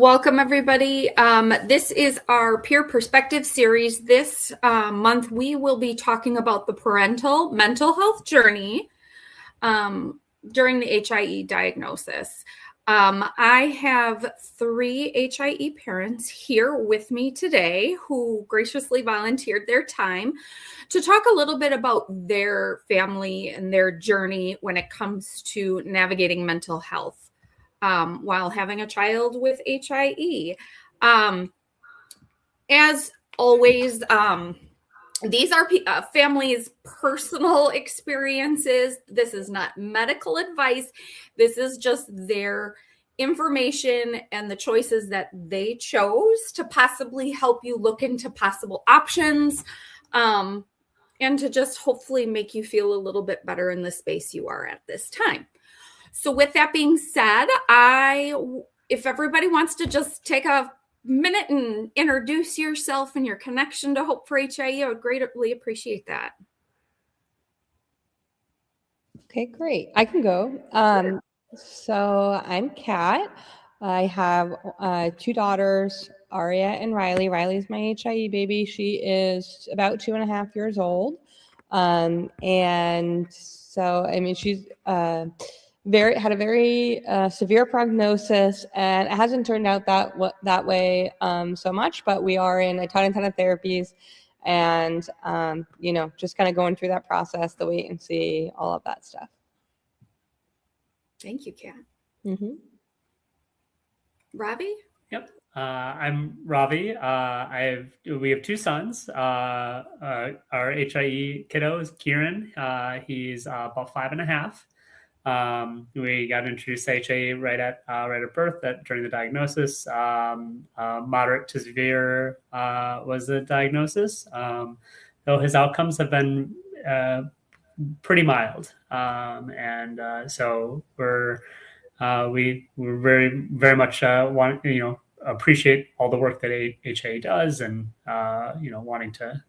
Welcome, everybody. This is our Peer Perspective series. This month, we will be talking about the parental mental health journey during the HIE diagnosis. I have 3 HIE parents here with me today who graciously volunteered their time to talk a little bit about their family and their journey when it comes to navigating mental health while having a child with HIE. As always, these are families' personal experiences. This is not medical advice. This is just their information and the choices that they chose to possibly help you look into possible options and to just hopefully make you feel a little bit better in the space you are at this time. So with that being said, if everybody wants to just take a minute and introduce yourself and your connection to Hope for HIE, I would greatly appreciate that. Okay, great. I can go. So I'm Kat. I have 2 daughters, Aria and Riley. Riley's my HIE baby. She is about 2.5 years old. And so, I mean, she's had a very severe prognosis, and it hasn't turned out that way so much, but we are in a ton of therapies and, just kind of going through that process, the wait and see, all of that stuff. Thank you, Kat. Mm-hmm. Ravi? Yep. I'm Ravi. We have 2 sons. Our HIE kiddo is Kieran. He's about 5.5. We got introduced to HIE right at birth. During the diagnosis, moderate to severe was the diagnosis. Though his outcomes have been pretty mild, so we're very much appreciate all the work that HIE does, and wanting to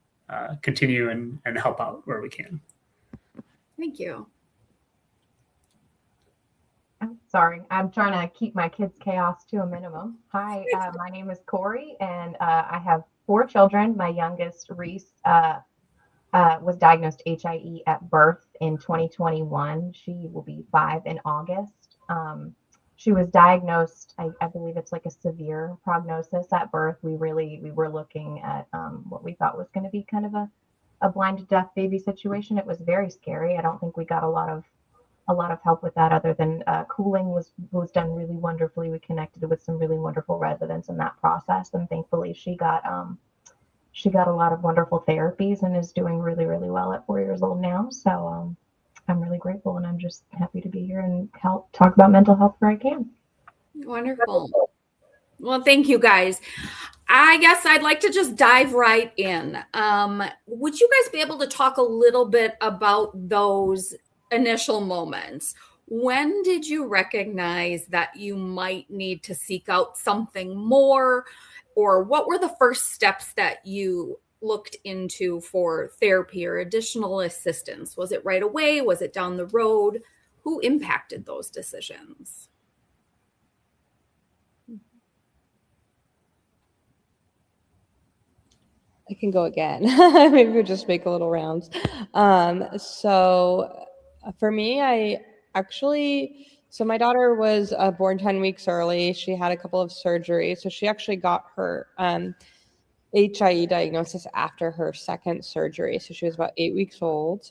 continue and help out where we can. Thank you. I'm sorry, I'm trying to keep my kids' chaos to a minimum. Hi, my name is Corey, and I have 4 children. My youngest, Reese, was diagnosed HIE at birth in 2021. She will be 5 in August. She was diagnosed, I believe it's like a severe prognosis at birth. We were looking at what we thought was going to be kind of a blind deaf baby situation. It was very scary. I don't think we got a lot of help with that, other than cooling was done really wonderfully. We connected with some really wonderful residents in that process, and thankfully she got a lot of wonderful therapies and is doing really, really well at 4 years old now. So I'm really grateful, and I'm just happy to be here and help talk about mental health where I can. Wonderful. Well, thank you, guys. I guess I'd like to just dive right in. Would you guys be able to talk a little bit about those initial moments? When did you recognize that you might need to seek out something more? Or what were the first steps that you looked into for therapy or additional assistance? Was it right away? Was it down the road? Who impacted those decisions? I can go again. Maybe we'll just make a little rounds. So for me, so my daughter was born 10 weeks early. She had a couple of surgeries. So she actually got her HIE diagnosis after her 2nd surgery. So she was about 8 weeks old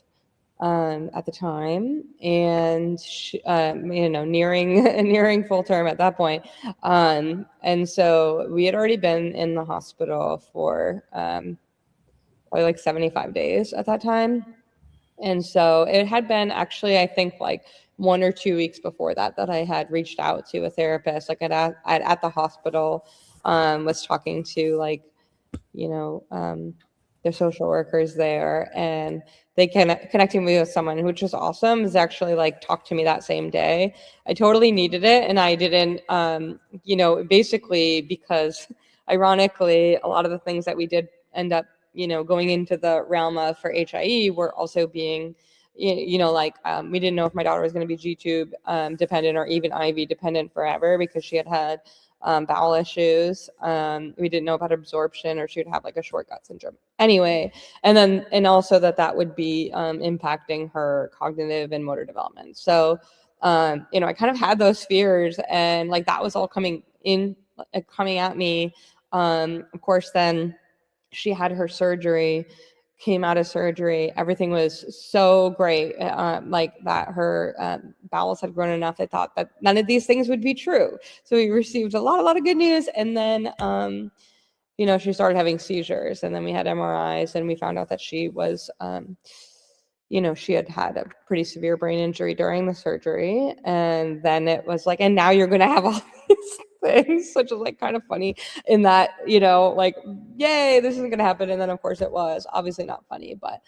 at the time, and she, nearing full term at that point. And so we had already been in the hospital for probably like 75 days at that time. And so it had been actually, I think, like 1 or 2 weeks before that I had reached out to a therapist, like at the hospital, was talking to their social workers there, and they connecting me with someone, which was awesome, is actually talked to me that same day. I totally needed it, and I didn't, basically because ironically, a lot of the things that we did end up, going into the realm of for HIE were also being, we didn't know if my daughter was going to be G-tube dependent or even IV dependent forever, because she had bowel issues. We didn't know about absorption, or she would have like a short gut syndrome. Anyway, and also that would be impacting her cognitive and motor development. So, I kind of had those fears, and like that was all coming at me. Of course, then she had her surgery, came out of surgery. Everything was so great. Like that her bowels had grown enough. They thought that none of these things would be true. So we received a lot of good news. And then, she started having seizures, and then we had MRIs, and we found out that she was, she had had a pretty severe brain injury during the surgery. And then it was like, and now you're going to have all these things, which is like kind of funny in that, like, yay, this isn't going to happen. And then of course it was obviously not funny, but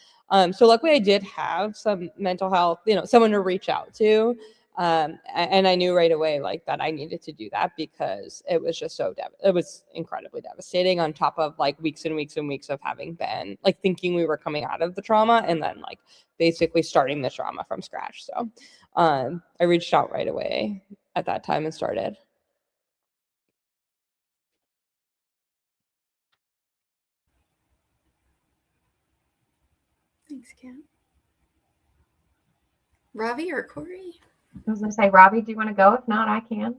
so luckily I did have some mental health, someone to reach out to. And I knew right away like that I needed to do that, because it was just it was incredibly devastating, on top of like weeks and weeks and weeks of having been like thinking we were coming out of the trauma, and then like basically starting the trauma from scratch. So I reached out right away at that time and started. Thanks, Kat. Ravi or Corey? I was going to say, Ravi, do you want to go? If not, I can.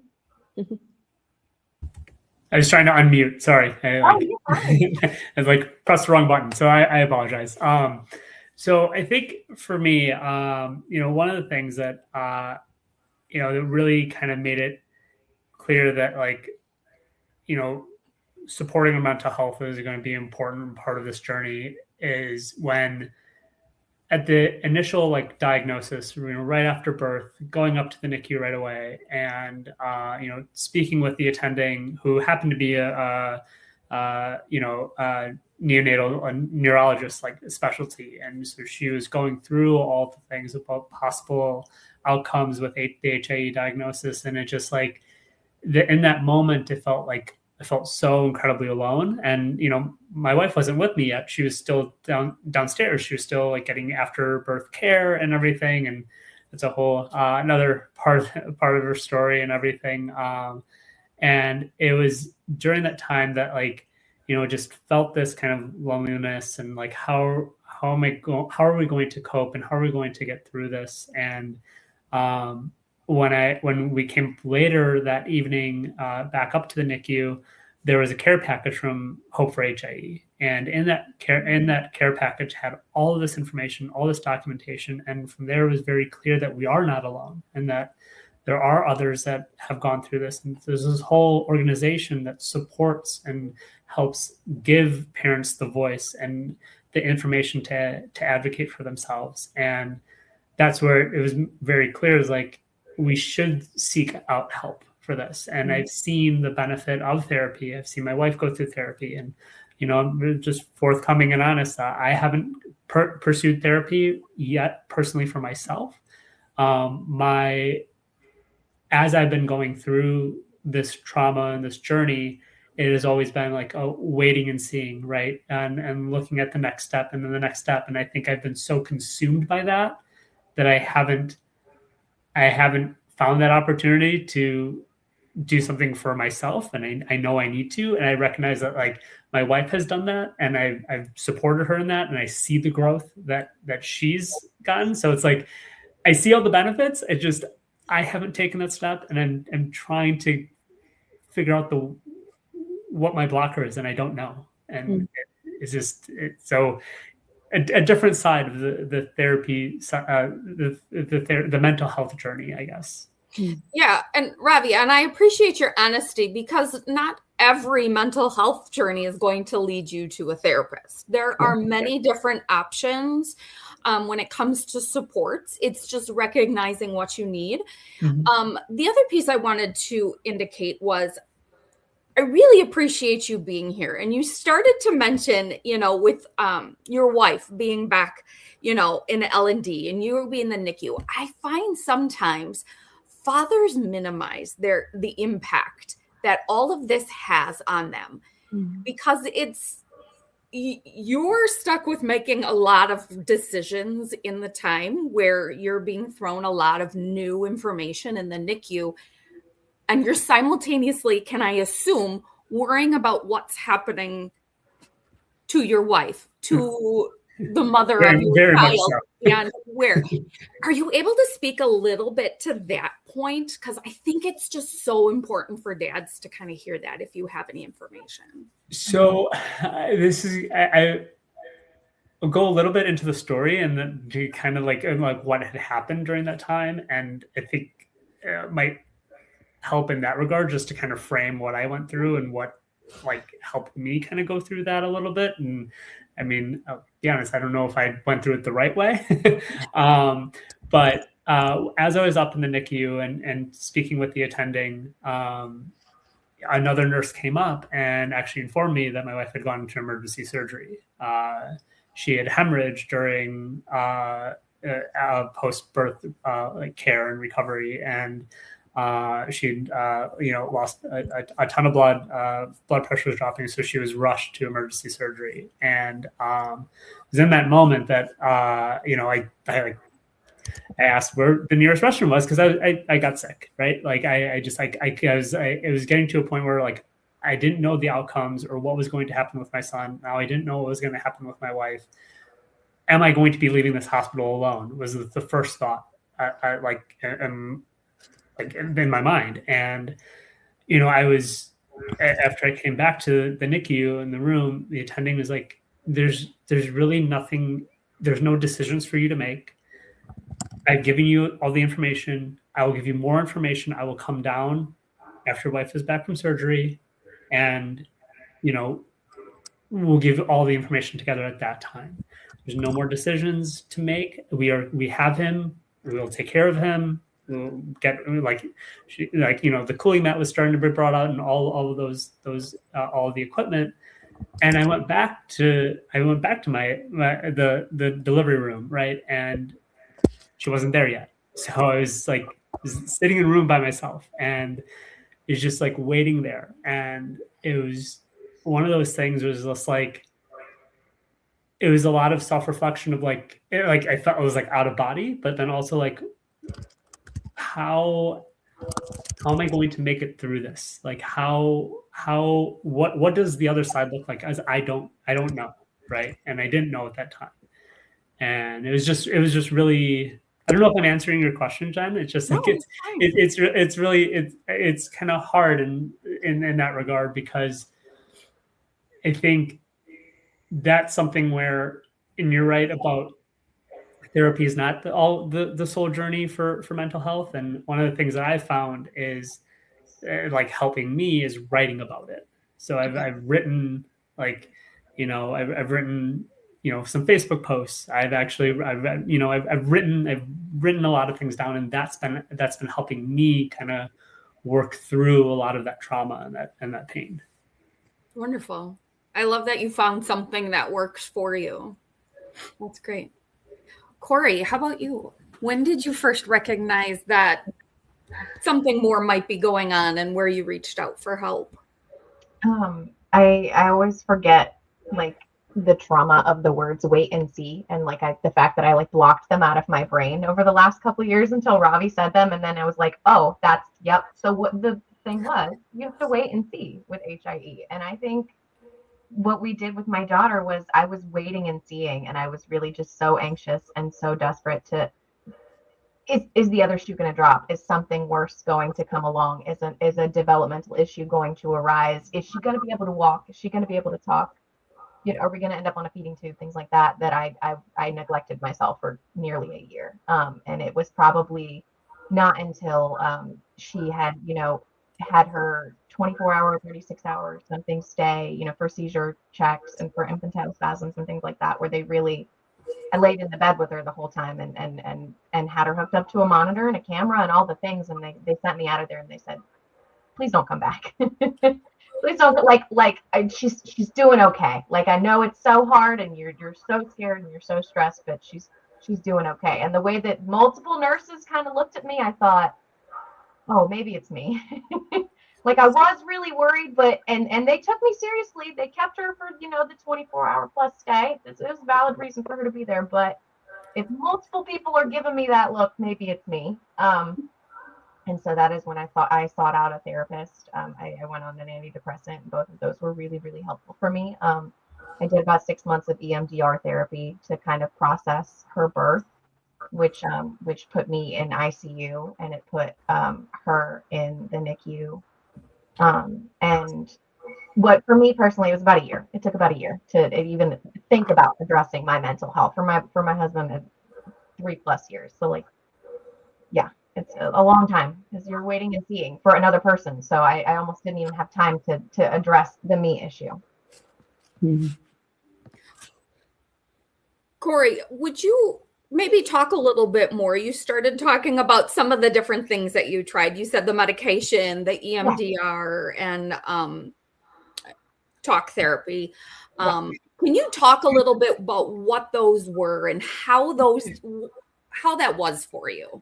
I was trying to unmute. Sorry. I like pressed the wrong button. So I apologize. So I think for me, one of the things that, that really kind of made it clear that like, supporting mental health is going to be an important part of this journey is when at the initial like diagnosis, right after birth, going up to the NICU right away, and speaking with the attending, who happened to be a neonatal neurologist, like a specialty, and so she was going through all the things about possible outcomes with the HIE diagnosis, and it just like in that moment, it felt like I felt so incredibly alone. And, my wife wasn't with me yet. She was still downstairs. She was still like getting after birth care and everything. And it's a whole, another part of her story and everything. And it was during that time that like, just felt this kind of loneliness, and like, how are we going to cope, and how are we going to get through this? And, when we came later that evening back up to the NICU, there was a care package from Hope for HIE, and in that care package had all of this information, all this documentation, and from there it was very clear that we are not alone, and that there are others that have gone through this, and there's this whole organization that supports and helps give parents the voice and the information to advocate for themselves. And that's where it was very clear, is like, we should seek out help for this. And I've seen the benefit of therapy. I've seen my wife go through therapy, and, I'm just forthcoming and honest that I haven't pursued therapy yet personally for myself. As I've been going through this trauma and this journey, it has always been like, waiting and seeing, right? And looking at the next step and then the next step. And I think I've been so consumed by that I haven't found that opportunity to do something for myself. And I know I need to, and I recognize that like my wife has done that, and I've supported her in that, and I see the growth that she's gotten. So it's like, I see all the benefits. I haven't taken that step, and I'm trying to figure out what my blocker is, and I don't know. And so a different side of the therapy, the mental health journey, I guess. Yeah. And Ravi, and I appreciate your honesty, because not every mental health journey is going to lead you to a therapist. There are many different options when it comes to supports. It's just recognizing what you need. Mm-hmm. The other piece I wanted to indicate was, I really appreciate you being here. And you started to mention, with your wife being back, in L&D, and you being in the NICU. I find sometimes fathers minimize the impact that all of this has on them, because you're stuck with making a lot of decisions in the time where you're being thrown a lot of new information in the NICU. and you're simultaneously, can I assume, worrying about what's happening to your wife, to the mother of your very much child, so. beyond where. Are you able to speak a little bit to that point? Because I think it's just so important for dads to kind of hear that if you have any information. So this is, I'll go a little bit into the story and then to kind of like what had happened during that time. And I think it might help in that regard, just to kind of frame what I went through and what like helped me kind of go through that a little bit. And I mean, I'll be honest, I don't know if I went through it the right way. But as I was up in the NICU and speaking with the attending, another nurse came up and actually informed me that my wife had gone into emergency surgery. She had hemorrhaged during post-birth care and recovery, and she'd lost a ton of blood. Blood pressure was dropping, so she was rushed to emergency surgery. And it was in that moment that I asked where the nearest restroom was, because I got sick, right? Like it was getting to a point where like I didn't know the outcomes or what was going to happen with my son. Now I didn't know what was going to happen with my wife. Am I going to be leaving this hospital alone? Was the first thought in my mind. And I was, after I came back to the NICU in the room, the attending was like, there's really nothing, there's no decisions for you to make. I've given you all the information. I will give you more information. I will come down after your wife is back from surgery, and we'll give all the information together at that time. There's no more decisions to make. We have him. We'll take care of him. We'll get the cooling mat was starting to be brought out, and all of those all of the equipment. And I went back to the delivery room, right? And she wasn't there yet. So I was sitting in a room by myself, and it's just like waiting there. And it was one of those things, was just like, it was a lot of self-reflection of I felt I was like out of body, but then also like, how am I going to make it through this? Like what does the other side look like? As I don't know. Right. And I didn't know at that time. And it was just really, I don't know if I'm answering your question, Jen. It's just like, it's kind of hard in that regard, because I think that's something where, and you're right about, therapy is not the sole journey for mental health. And one of the things that I've found is helping me is writing about it. So I've written I've written some Facebook posts. I've written a lot of things down, and that's been helping me kind of work through a lot of that trauma and that pain. Wonderful. I love that you found something that works for you. That's great. Corey, how about you? When did you first recognize that something more might be going on, and where you reached out for help? I always forget the trauma of the words wait and see, and the fact that I blocked them out of my brain over the last couple of years until Ravi said them, and then I was like, oh, that's yep. So what the thing was, you have to wait and see with HIE. And I think what we did with my daughter was I was waiting and seeing, and I was really just so anxious and so desperate to, is the other shoe going to drop? Is something worse going to come along? Is a developmental issue going to arise? Is she going to be able to walk? Is she going to be able to talk? Are we going to end up on a feeding tube? Things like that I neglected myself for nearly a year. And it was probably not until she had, had her 24-hour, 36-hour something stay, for seizure checks and for infantile spasms and things like that, where I laid in the bed with her the whole time and had her hooked up to a monitor and a camera and all the things. And they sent me out of there, and they said, please don't come back. Please don't, she's doing okay. I know it's so hard and you're so scared and you're so stressed, but she's doing okay. And the way that multiple nurses kind of looked at me, I thought, oh, maybe it's me. I was really worried, but and they took me seriously. They kept her for the 24-hour plus stay. It was a valid reason for her to be there. But if multiple people are giving me that look, maybe it's me. And so that is when I sought out a therapist. I went on an antidepressant. Both of those were really, really helpful for me. I did about 6 months of EMDR therapy to kind of process her birth, which put me in ICU, and it put her in the NICU. And what for me personally, it was about a year. It took about a year to even think about addressing my mental health. For my husband, 3+ years. So like, yeah, it's a long time because you're waiting and seeing for another person. So I almost didn't even have time to address the me issue. Mhm. Corey, would you maybe talk a little bit more? You started talking about some of the different things that you tried. You said the medication, the EMDR, and talk therapy. Can you talk a little bit about what those were and how that was for you?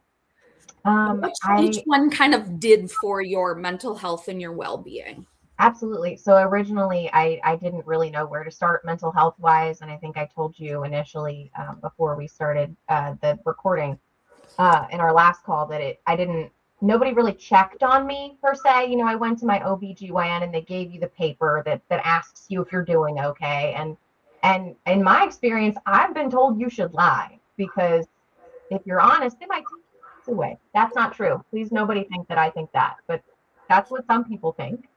What each one kind of did for your mental health and your well-being? Absolutely. So originally, I didn't really know where to start mental health wise, and I think I told you initially before we started the recording in our last call that nobody really checked on me per se. You know, I went to my OBGYN and they gave you the paper that asks you if you're doing okay. And in my experience, I've been told you should lie because if you're honest, they might take you away. That's not true. Please, nobody think that I think that, but that's what some people think.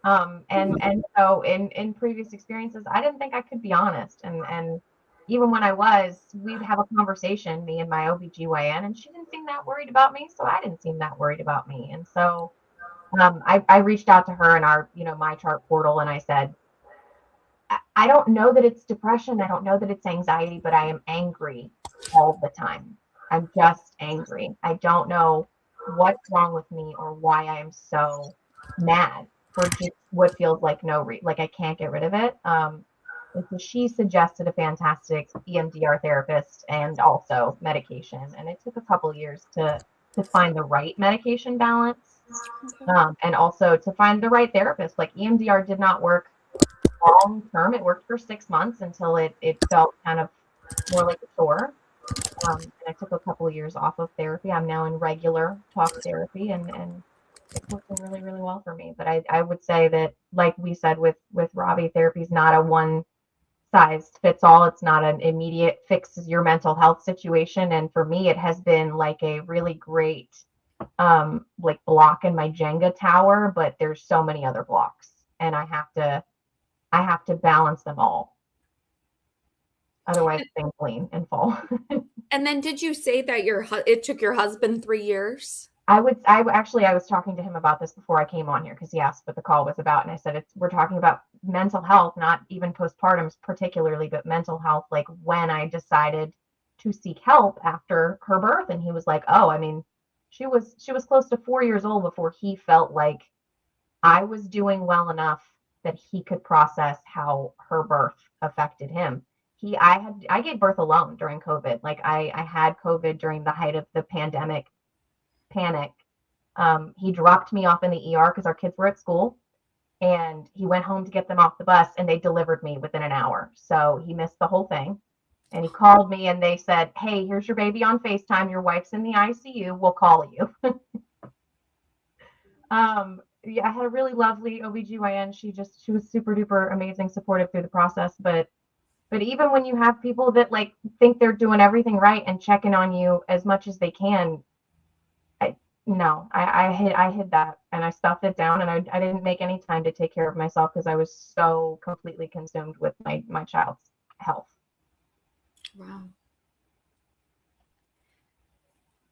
And so in previous experiences, I didn't think I could be honest. And even when I was, we'd have a conversation, me and my OBGYN, and she didn't seem that worried about me. So I didn't seem that worried about me. And so I reached out to her in our, my chart portal, and I said, I don't know that it's depression. I don't know that it's anxiety, but I am angry all the time. I'm just angry. I don't know what's wrong with me or why I am so mad for just what feels like like I can't get rid of it. And so she suggested a fantastic EMDR therapist and also medication. And it took a couple years to find the right medication balance, and also to find the right therapist. Like EMDR did not work long term. It worked for 6 months until it felt kind of more like a chore. And I took a couple of years off of therapy. I'm now in regular talk therapy, and it's working really, really well for me. But I would say that, like we said with Robbie, therapy is not a one size fits all. It's not an immediate fixes your mental health situation. And for me, it has been like a really great like block in my Jenga tower, but there's so many other blocks, and I have to balance them all. Otherwise, things lean and fall. And then did you say that it took your husband 3 years? I was talking to him about this before I came on here because he asked what the call was about. And I said, we're talking about mental health, not even postpartum particularly, but mental health. Like when I decided to seek help after her birth. And he was like, oh, I mean, she was close to 4 years old before he felt like I was doing well enough that he could process how her birth affected him. I gave birth alone during COVID. Like I had COVID during the height of the pandemic panic. He dropped me off in the ER because our kids were at school, and he went home to get them off the bus, and they delivered me within an hour. So he missed the whole thing. And he called me and they said, hey, here's your baby on FaceTime. Your wife's in the ICU. We'll call you. Yeah, I had a really lovely OBGYN. She was super duper amazing, supportive through the process. But even when you have people that like think they're doing everything right and checking on you as much as they can, I hid that and I stuffed it down, and I didn't make any time to take care of myself because I was so completely consumed with my child's health. Wow.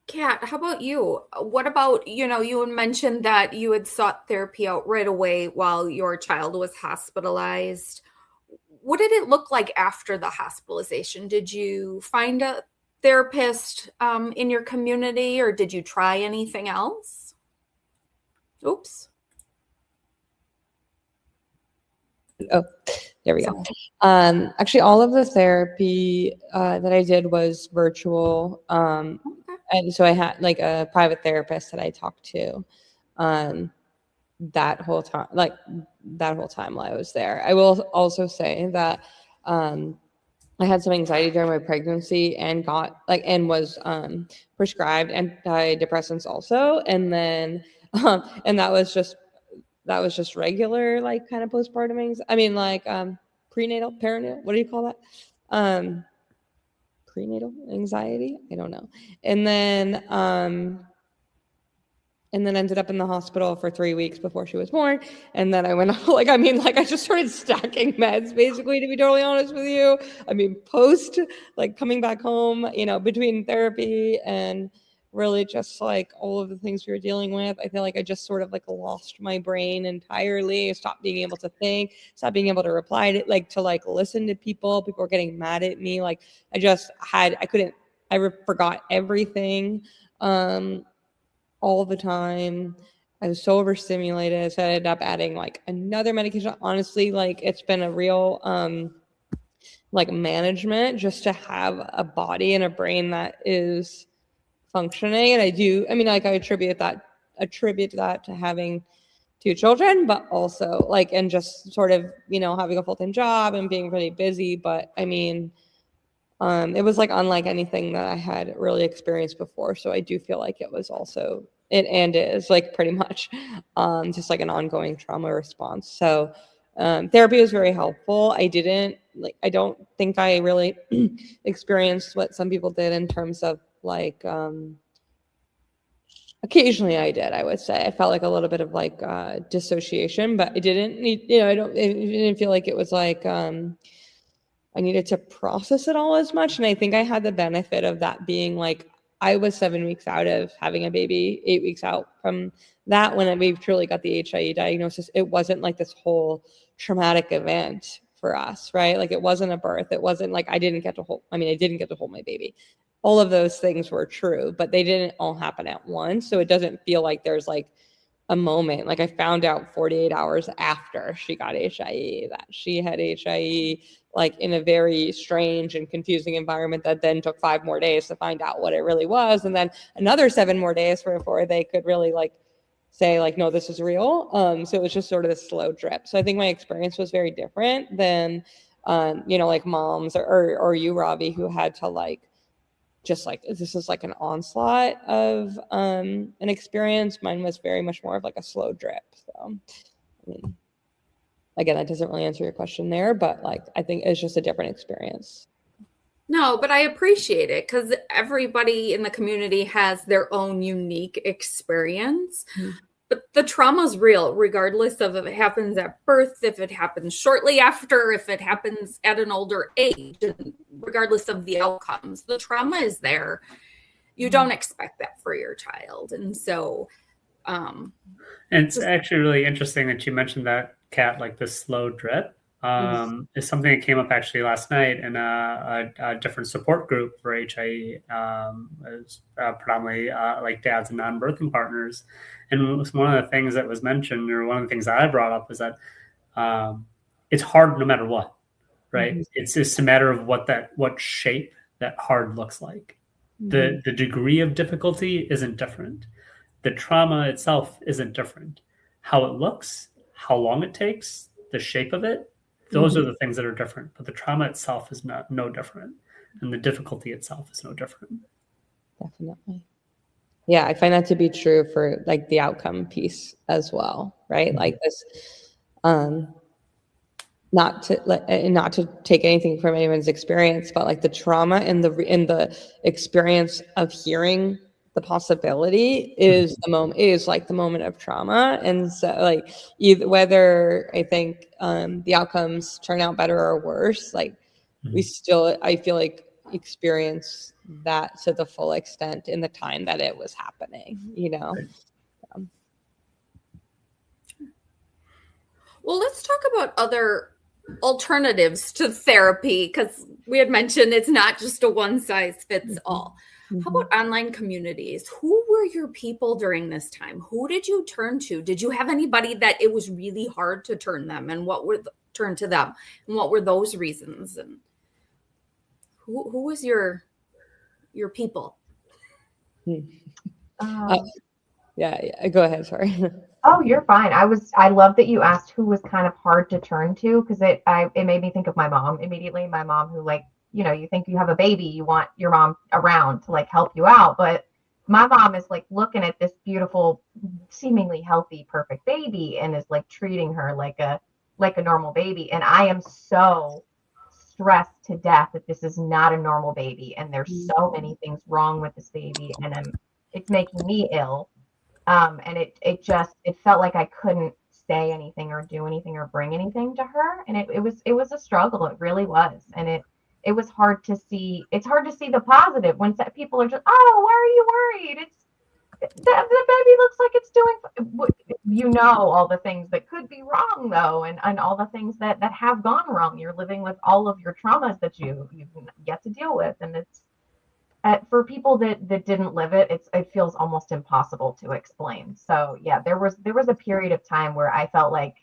Kat, how about you? What about, you had mentioned that you had sought therapy out right away while your child was hospitalized. What did it look like after the hospitalization? Did you find a therapist in your community, or did you try anything else? Oops. Oh, there we go. Actually, all of the therapy that I did was virtual. And so I had like a private therapist that I talked to that whole time while I was there. I will also say that I had some anxiety during my pregnancy and got and was prescribed antidepressants also, and then and that was just regular like kind of postpartum anxiety. I mean prenatal, perinatal. What do you call that? Prenatal anxiety. I don't know. And then ended up in the hospital for 3 weeks before she was born. And then I went I just started stacking meds, basically, to be totally honest with you. I mean, post coming back home, between therapy and really just all of the things we were dealing with, I feel like I just sort of lost my brain entirely, stopped being able to think, stopped being able to reply to listen to people. People were getting mad at me. I forgot everything. All the time. I was so overstimulated, so I ended up adding another medication. Honestly, it's been a real management just to have a body and a brain that is functioning. And I attribute that to having 2 children, but also and just sort of having a full-time job and being really busy. But I mean, it was unlike anything that I had really experienced before. So I do feel like it was also is pretty much just an ongoing trauma response. So therapy was very helpful. I don't think I really experienced what some people did in terms of occasionally I did, I would say. I felt a little bit of dissociation, but I didn't need, I didn't feel like it was I needed to process it all as much. And I think I had the benefit of that being I was 7 weeks out of having a baby, 8 weeks out from that when we truly got the HIE diagnosis. It wasn't this whole traumatic event for us, right? It wasn't a birth. It wasn't I didn't get to hold my baby. All of those things were true, but they didn't all happen at once. So it doesn't feel like there's a moment. I found out 48 hours after she got HIE that she had HIE, in a very strange and confusing environment that then took 5 more days to find out what it really was. And then another 7 more days before they could really say no, this is real. So it was just sort of this slow drip. So I think my experience was very different than, moms or you, Robbie, who had to this is an onslaught of an experience. Mine was very much more of a slow drip. So I mean, again, that doesn't really answer your question there, but I think it's just a different experience. No, but I appreciate it because everybody in the community has their own unique experience. Mm-hmm. But the trauma is real, regardless of if it happens at birth, if it happens shortly after, if it happens at an older age, and regardless of the outcomes. The trauma is there. You don't expect that for your child. And so... and it's actually really interesting that you mentioned that, Kat, the slow drip. Is something that came up actually last night in a different support group for HIE. It's predominantly dads and non-birthing partners. And one of the things that was mentioned, or one of the things that I brought up, is that it's hard no matter what, right? Mm-hmm. It's just a matter of what shape that hard looks like. Mm-hmm. The degree of difficulty isn't different. The trauma itself isn't different. How it looks, how long it takes, the shape of it, those are the things that are different. But the trauma itself is no different. And the difficulty itself is no different. Definitely. Yeah, I find that to be true for the outcome piece as well, right? Mm-hmm. This, not to take anything from anyone's experience, but the trauma and the experience of hearing the possibility is the moment of trauma. And so either whether I think the outcomes turn out better or worse, we still, I feel experience that to the full extent in the time that it was happening, Well, let's talk about other alternatives to therapy, because we had mentioned it's not just a one size fits all. Mm-hmm. How about online communities? Who were your people during this time? Who did you turn to? Did you have anybody that it was really hard to turn them, and turn to them, and what were those reasons? And who was your people? Yeah, go ahead. Sorry. Oh, you're fine. I love that you asked who was kind of hard to turn to, because it made me think of my mom immediately. My mom, who you know, you think you have a baby, you want your mom around to like help you out. But my mom is like looking at this beautiful, seemingly healthy, perfect baby and is like treating her like a normal baby. And I am so stressed to death that this is not a normal baby. And there's so many things wrong with this baby. And it's making me ill. And it felt like I couldn't say anything or do anything or bring anything to her. And it was a struggle. It really was. And it was hard to see. It's hard to see the positive when people are just, oh, why are you worried? It's the baby looks like it's doing, you know, all the things that could be wrong though. And all the things that have gone wrong. You're living with all of your traumas that you've yet to deal with. And it's, for people that didn't live it, it feels almost impossible to explain. So yeah, there was a period of time where I felt like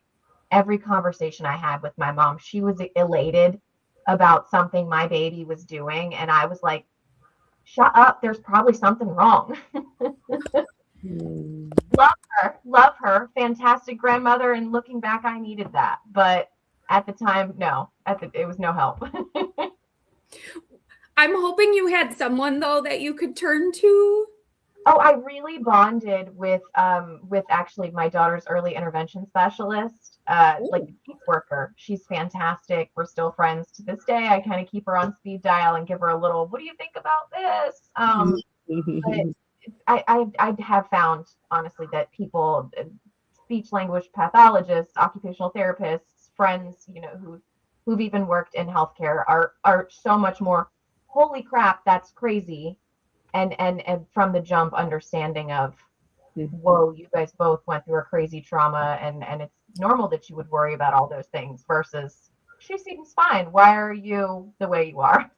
every conversation I had with my mom, she was elated about something my baby was doing, and I was like, shut up, there's probably something wrong. Love her, fantastic grandmother, and looking back, I needed that, but at the time, no, it was no help. I'm hoping you had someone though that you could turn to. Oh, I really bonded with actually my daughter's early intervention specialist, like a caseworker. She's fantastic. We're still friends to this day. I kind of keep her on speed dial and give her a little, what do you think about this? But I have found honestly that people, speech language pathologists, occupational therapists, friends, you know, who've even worked in healthcare are so much more, holy crap, that's crazy. And from the jump understanding of, whoa, you guys both went through a crazy trauma and it's normal that you would worry about all those things versus she seems fine. Why are you the way you are?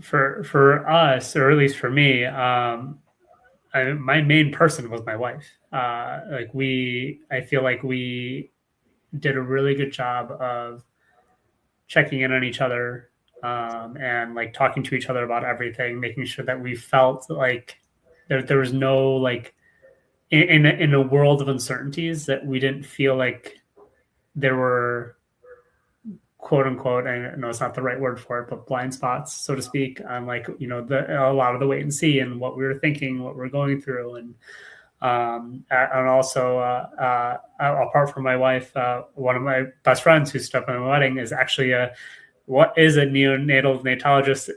For us, or at least for me, my main person was my wife. I feel like we did a really good job of checking in on each other, and like talking to each other about everything, making sure that we felt like there was no like in a world of uncertainties that we didn't feel like there were quote unquote, I know it's not the right word for it, but blind spots, so to speak, on like, you know, a lot of the wait and see and what we were thinking, what we're going through. And also, apart from my wife, one of my best friends who stood up at my wedding is actually a neonatal natologist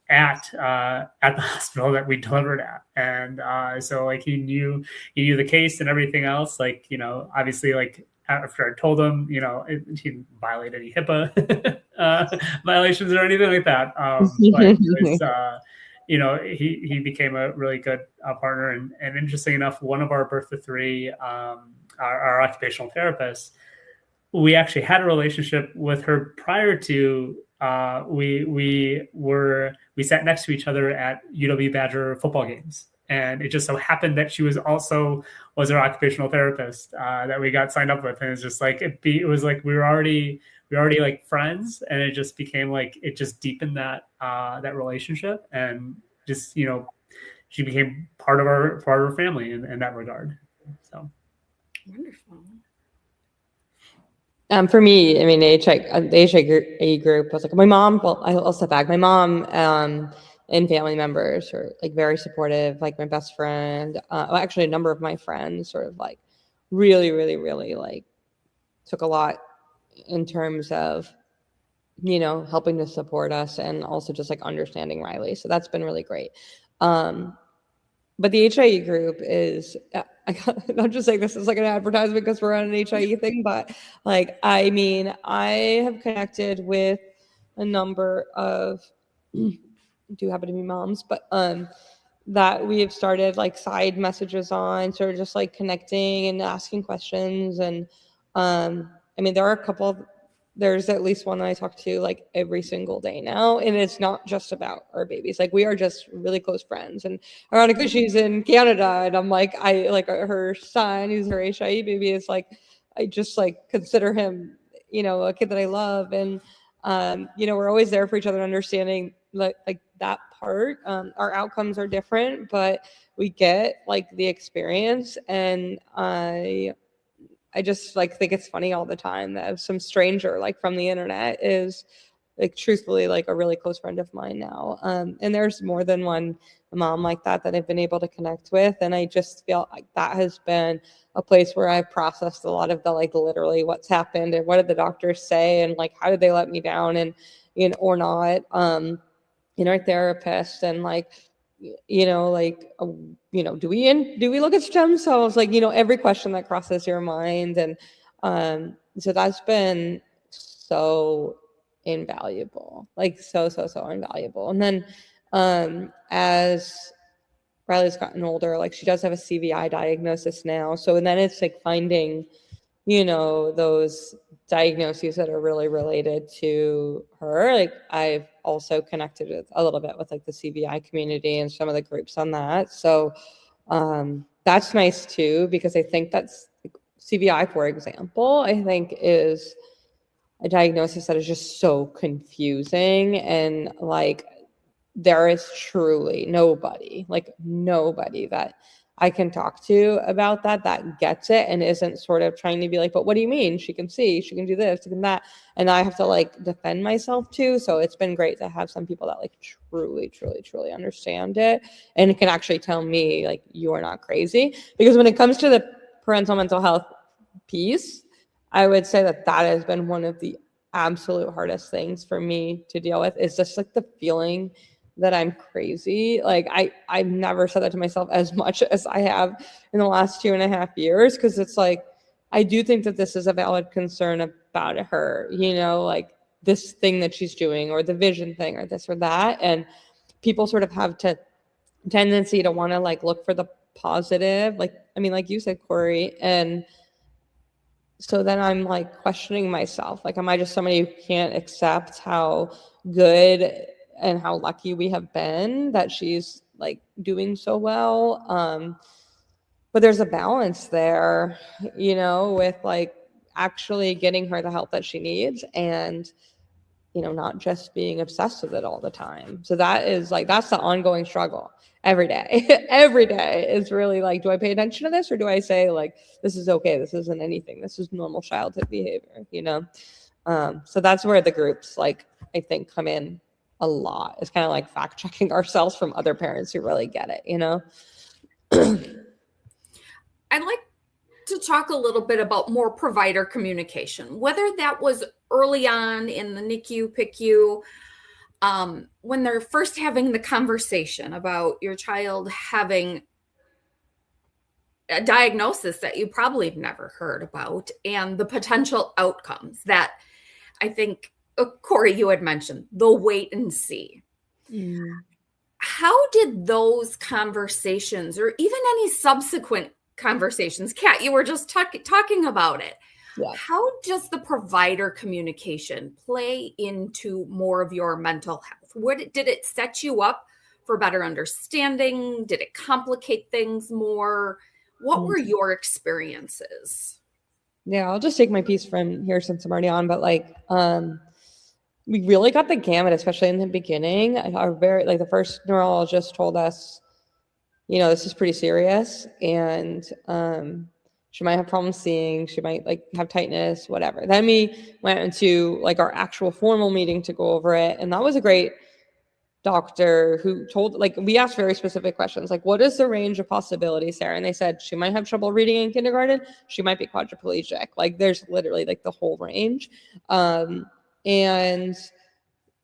at the hospital that we delivered at, and so like he knew the case and everything else. Like, you know, obviously, like after I told him, you know, he didn't violate any HIPAA violations or anything like that. But it's, you know, he became a really good partner. And interesting enough, one of our birth to three, our occupational therapist, we actually had a relationship with her prior to we sat next to each other at UW Badger football games. And it just so happened that she was our occupational therapist that we got signed up with. And it's just like, it was like we were already like friends, and it just became like, it just deepened that relationship, and just, you know, she became part of our family in that regard. So wonderful. For me, I mean, the HIE group was like my mom. Well, I'll step back. My mom and family members are like very supportive. Like my best friend, actually a number of my friends sort of like really, really, really like took a lot in terms of, you know, helping to support us and also just like understanding Riley. So that's been really great. But the HIE group is, I'm just saying this is like an advertisement because we're on an HIE thing, but like, I mean, I have connected with a number of, do happen to be moms, but that we have started like side messages on, sort of just like connecting and asking questions. And I mean, there are a couple of, there's at least one that I talk to like every single day now. And it's not just about our babies. Like we are just really close friends. And ironically, she's in Canada, and I'm like, I like her son, who's her HIE baby, is like, I just like consider him, you know, a kid that I love. And, you know, we're always there for each other, understanding like that part. Our outcomes are different, but we get like the experience. And I just like think it's funny all the time that some stranger like from the internet is like truthfully like a really close friend of mine now. And there's more than one mom like that I've been able to connect with. And I just feel like that has been a place where I've processed a lot of the like literally what's happened and what did the doctors say and like how did they let me down and or not. Our therapist and like like do we look at stem cells, like every question that crosses your mind. And so that's been so invaluable, like so invaluable. And then as Riley's gotten older, like she does have a CVI diagnosis now, so then it's like finding those diagnoses that are really related to her. Like I've also connected with a little bit with like the CVI community and some of the groups on that. So that's nice too, because I think that's CVI, for example, I think is a diagnosis that is just so confusing, and like there is truly nobody that I can talk to about that gets it and isn't sort of trying to be like, but what do you mean? She can see, she can do this, she can that. And I have to like defend myself too. So it's been great to have some people that like truly understand it and can actually tell me like, you are not crazy. Because when it comes to the parental mental health piece, I would say that has been one of the absolute hardest things for me to deal with, is just like the feeling that I'm crazy. Like I've never said that to myself as much as I have in the last 2.5 years, because it's like I do think that this is a valid concern about her, like this thing that she's doing or the vision thing or this or that. And people sort of have tendency to want to like look for the positive, like like you said, Corey. And so then I'm like questioning myself, like am I just somebody who can't accept how good and how lucky we have been that she's like doing so well? But there's a balance there, with like actually getting her the help that she needs and not just being obsessed with it all the time. So that is like, that's the ongoing struggle every day. Every day is really like, do I pay attention to this, or do I say like, this is okay, this isn't anything, this is normal childhood behavior, so that's where the groups like I think come in a lot. It's kind of like fact checking ourselves from other parents who really get it. I'd like to talk a little bit about more provider communication, whether that was early on in the NICU, PICU, when they're first having the conversation about your child having a diagnosis that you probably have never heard about, and the potential outcomes that I think, Corey, you had mentioned, the wait and see. How did those conversations, or even any subsequent conversations, Kat, you were just talking about it. Yeah. How does the provider communication play into more of your mental health? Did it set you up for better understanding? Did it complicate things more? What were your experiences? Yeah, I'll just take my piece from here since I'm already on, but like, we really got the gamut, especially in the beginning. The first neurologist told us, this is pretty serious, and she might have problems seeing, she might like have tightness, whatever. Then we went into like our actual formal meeting to go over it, and that was a great doctor who told, like, we asked very specific questions, like, what is the range of possibilities, Sarah? And they said she might have trouble reading in kindergarten, she might be quadriplegic. Like, there's literally like the whole range. And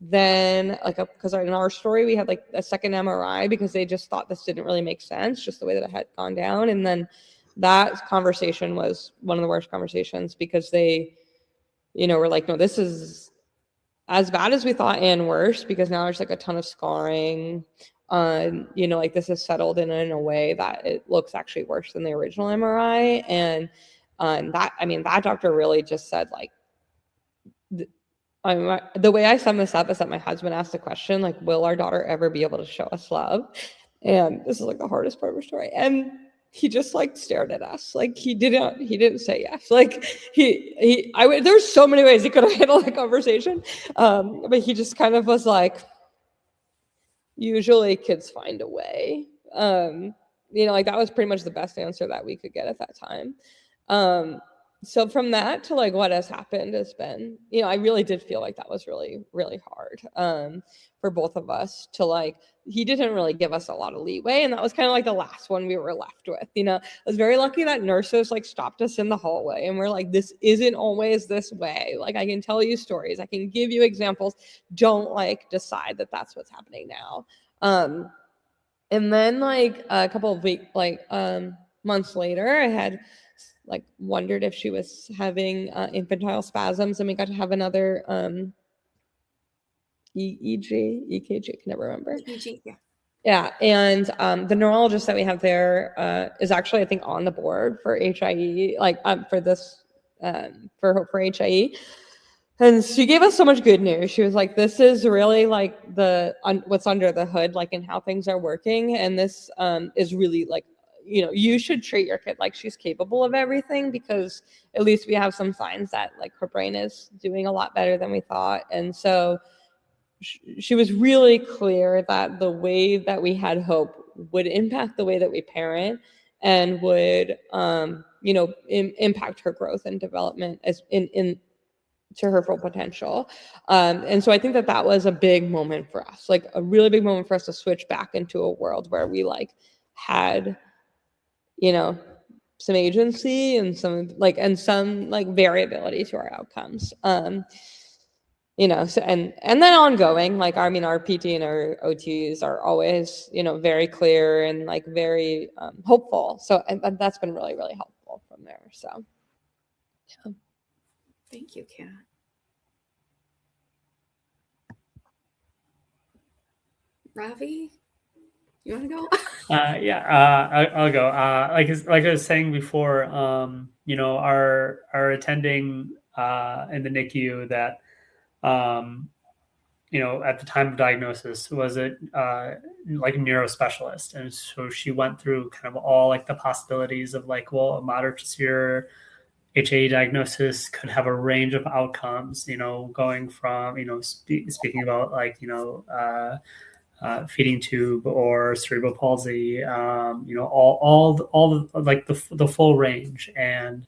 then like because in our story we had like a second MRI because they just thought this didn't really make sense, just the way that it had gone down. And then that conversation was one of the worst conversations, because they were like, no, this is as bad as we thought and worse, because now there's like a ton of scarring. Like this is settled in a way that it looks actually worse than the original MRI. And that doctor really just said like, the way I sum this up is that my husband asked the question, like, will our daughter ever be able to show us love? And this is like the hardest part of our story. And he just like stared at us. Like he didn't say yes. Like there's so many ways he could have handled the conversation. But he just kind of was like, usually kids find a way. Like that was pretty much the best answer that we could get at that time. So from that to like what has happened has been, you know, I really did feel like that was really, really hard for both of us to like, he didn't really give us a lot of leeway. And that was kind of like the last one we were left with, you know. I was very lucky that nurses like stopped us in the hallway and we're like, this isn't always this way. Like I can tell you stories, I can give you examples. Don't like decide that that's what's happening now. And then like a couple of weeks, like months later, I had like wondered if she was having infantile spasms, and we got to have another EKG, I can never remember. EKG, yeah. Yeah, and the neurologist that we have there is actually, I think, on the board for HIE, like for this for HIE. And she gave us so much good news. She was like, this is really like what's under the hood, like in how things are working. And this is really like, you know, you should treat your kid like she's capable of everything, because at least we have some signs that like her brain is doing a lot better than we thought. And so she was really clear that the way that we had hope would impact the way that we parent and would, you know, impact her growth and development as in to her full potential. And so I think that that was a big moment for us, like a really big moment for us to switch back into a world where we like had, you know, some agency and some like variability to our outcomes. You know, so and then ongoing, like, I mean, our PT and our OTs are always, you know, very clear and like very hopeful. So and that's been really, really helpful from there. So yeah. Thank you, Kat. Ravi, you want to go? I'll go. Like I was saying before, you know, our attending in the NICU that, you know, at the time of diagnosis was a like a neurospecialist, and so she went through kind of all like the possibilities of like, well, a moderate to severe HIE diagnosis could have a range of outcomes, you know, going from, you know, speaking about like, you know, feeding tube or cerebral palsy, you know, all the, like the full range. And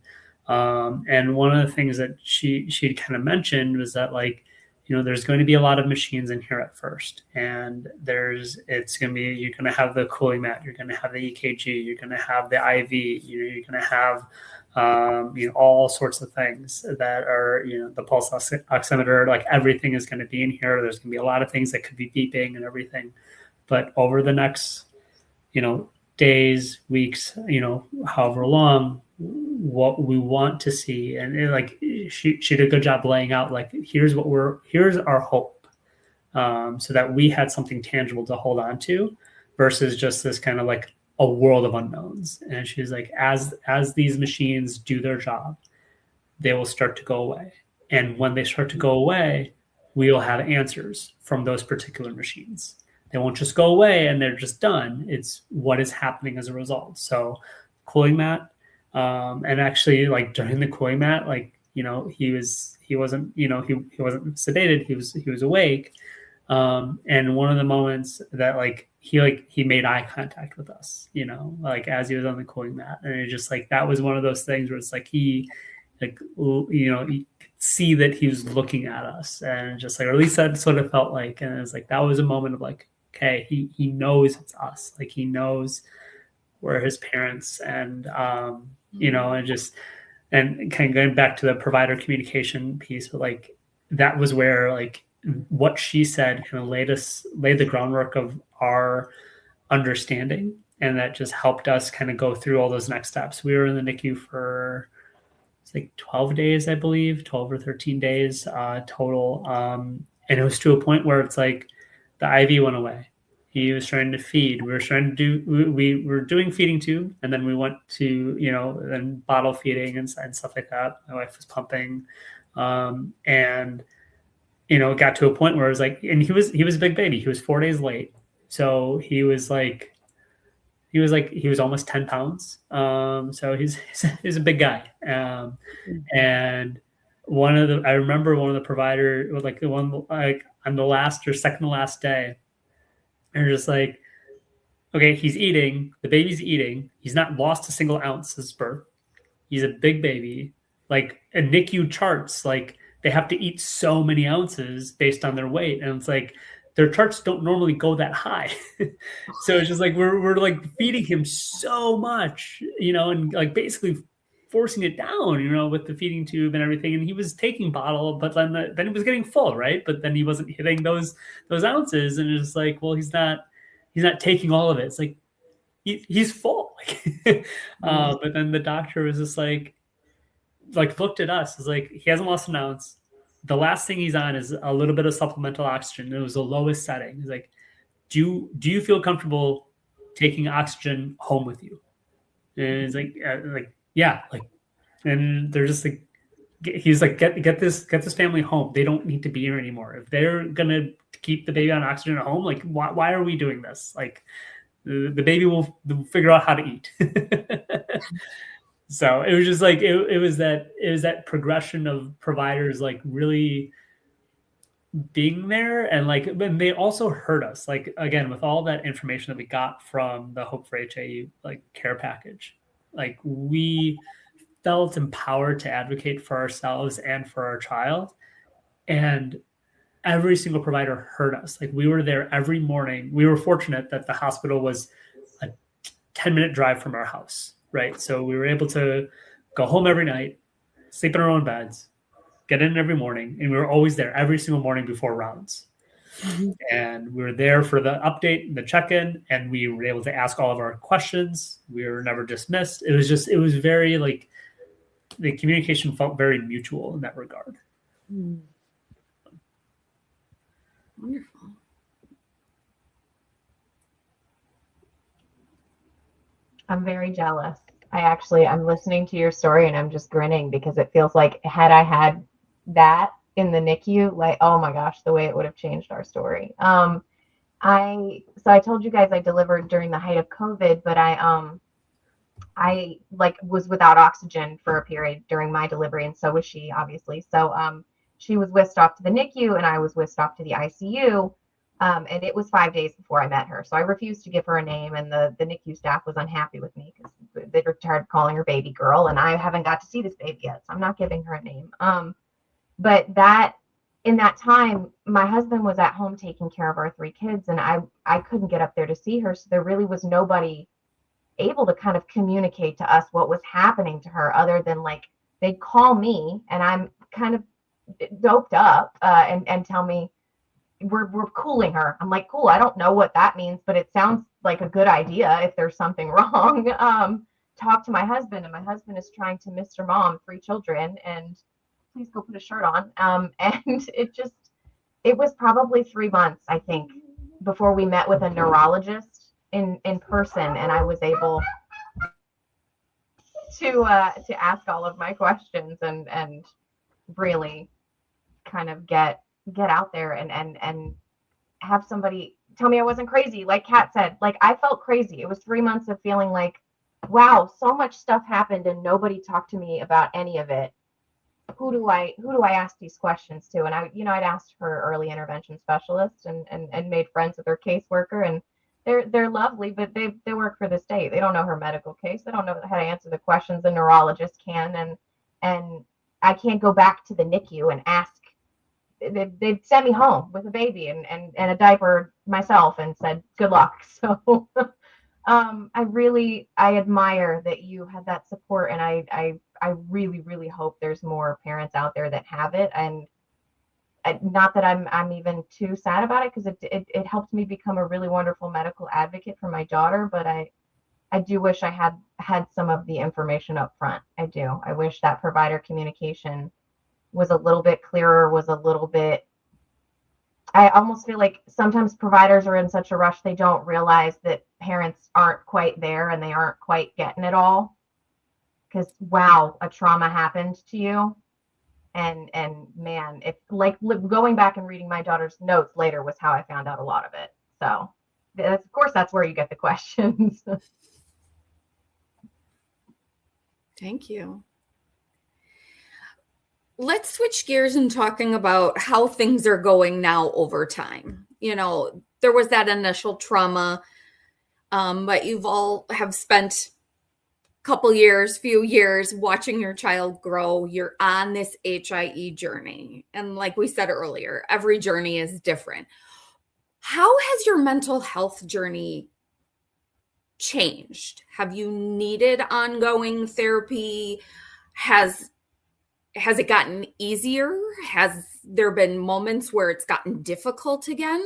one of the things that she kind of mentioned was that, like, you know, there's going to be a lot of machines in here at first, and it's going to be, you're going to have the cooling mat, you're going to have the EKG, you're going to have the IV, you know, you're going to have you know, all sorts of things that are, you know, the pulse oximeter, like everything is going to be in here. There's going to be a lot of things that could be beeping and everything. But over the next, you know, days, weeks, you know, however long, what we want to see, and like she did a good job laying out, like, here's our hope, so that we had something tangible to hold on to versus just this kind of like a world of unknowns. And she's like, as these machines do their job, they will start to go away. And when they start to go away, we will have answers from those particular machines. They won't just go away and they're just done. It's what is happening as a result. So cooling mat, and actually, like, during the cooling mat, like, you know, he wasn't, you know, he wasn't sedated. He was awake. And one of the moments that, like, he made eye contact with us, you know, like as he was on the cooling mat. And it just, like, that was one of those things where it's like, he, like, you know, you could see that he was looking at us, and just like, or at least that sort of felt like, and it's like, that was a moment of like, okay, he knows it's us. Like, he knows we're his parents. And, you know, and kind of going back to the provider communication piece, but like, that was where, like, what she said kind of laid the groundwork of our understanding, and that just helped us kind of go through all those next steps. We were in the NICU for, it's like 12 days, I believe, 12 or 13 days total. And it was to a point where it's like the IV went away. He was trying to feed. We were trying to do, we were doing feeding tube, and then we went to, you know, then bottle feeding and stuff like that. My wife was pumping. And, you know, it got to a point where it was like, and he was a big baby. He was 4 days late. So he was almost 10 pounds. So he's a big guy. And I remember one of the provider, like the one, like on the last or second to last day, and just like, okay, he's eating, the baby's eating. He's not lost a single ounce since birth. He's a big baby. like a NICU charts, like they have to eat so many ounces based on their weight. And it's like, their charts don't normally go that high. So it's just like, we're like feeding him so much, and like basically forcing it down, with the feeding tube and everything. And he was taking bottle, but then it was getting full, right? But then he wasn't hitting those ounces. And it's like, well, he's not taking all of it. It's like, he's full. But then the doctor was just like looked at us. It's like, he hasn't lost an ounce. The last thing he's on is a little bit of supplemental oxygen. It was the lowest setting. He's like, do you feel comfortable taking oxygen home with you? And it's like yeah, and they're just like, he's like, get this family home. They don't need to be here anymore. If they're gonna keep the baby on oxygen at home, like why are we doing this? Like the baby will figure out how to eat. So it was just like, it was that progression of providers like really being there, and they also heard us, like, again, with all that information that we got from the Hope for HIE like care package, like we felt empowered to advocate for ourselves and for our child. And every single provider heard us. Like, we were there every morning. We were fortunate that the hospital was a 10-minute drive from our house, right? So we were able to go home every night, sleep in our own beds, get in every morning, and we were always there every single morning before rounds. And we were there for the update, the check-in, and we were able to ask all of our questions. We were never dismissed. It was very like, the communication felt very mutual in that regard. Wonderful. I'm very jealous. I'm listening to your story and I'm just grinning, because it feels like, had I had that in the NICU, like, oh my gosh, the way it would have changed our story. I told you guys I delivered during the height of COVID, but I was without oxygen for a period during my delivery, and so was she, obviously. So she was whisked off to the NICU and I was whisked off to the ICU. And it was 5 days before I met her. So I refused to give her a name, and the NICU staff was unhappy with me because they were tired of calling her baby girl, and I haven't got to see this baby yet, so I'm not giving her a name. But in that time, my husband was at home taking care of our 3 kids, and I couldn't get up there to see her. So there really was nobody able to kind of communicate to us what was happening to her, other than like, they'd call me and I'm kind of doped up and tell me, we're cooling her. I'm like, cool. I don't know what that means, but it sounds like a good idea if there's something wrong. Talk to my husband, and my husband is trying to Mr. Mom 3 children, and please go put a shirt on. And it was probably 3 months, I think, before we met with a neurologist in person, and I was able to ask all of my questions and really kind of get out there and have somebody tell me I wasn't crazy. Like Kat said, like, I felt crazy. It was 3 months of feeling like, wow, so much stuff happened and nobody talked to me about any of it. Who do I ask these questions to? And I'd asked her early intervention specialist and made friends with her caseworker, and they're lovely, but they work for the state. They don't know her medical case. They don't know how to answer the questions a neurologist can, and I can't go back to the NICU and ask. They'd send me home with a baby and a diaper myself and said, good luck. So I admire that you had that support, and I really, really hope there's more parents out there that have it. And not that I'm even too sad about it, because it helped me become a really wonderful medical advocate for my daughter. But I do wish I had some of the information up front. I do. I wish that provider communication was a little bit clearer, I almost feel like sometimes providers are in such a rush, they don't realize that parents aren't quite there and they aren't quite getting it all. Because, wow, a trauma happened to you. And man, it's like going back and reading my daughter's notes later was how I found out a lot of it. So of course, that's where you get the questions. Thank you. Let's switch gears and talking about how things are going now over time. There was that initial trauma, but you've all have spent couple years, few years, watching your child grow, you're on this HIE journey. And like we said earlier, every journey is different. How has your mental health journey changed? Have you needed ongoing therapy? Has it gotten easier? Has there been moments where it's gotten difficult again?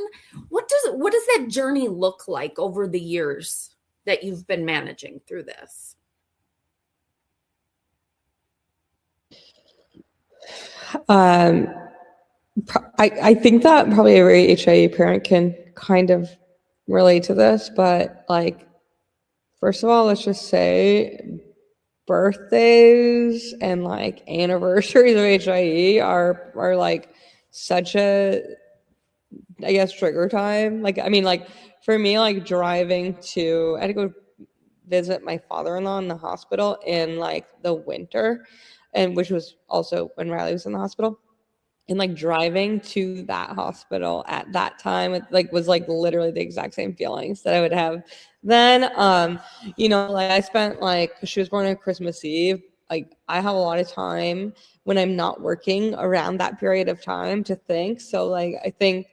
What does that journey look like over the years that you've been managing through this? I think that probably every HIE parent can kind of relate to this, but like, first of all, let's just say birthdays and like anniversaries of HIE are like such a, I guess, trigger time. Like, I mean, like for me, like driving I had to go visit my father-in-law in the hospital in like the winter, and which was also when Riley was in the hospital. And like driving to that hospital at that time, it like was like literally the exact same feelings that I would have then. Like I spent like, she was born on Christmas Eve. Like I have a lot of time when I'm not working around that period of time to think. So like I think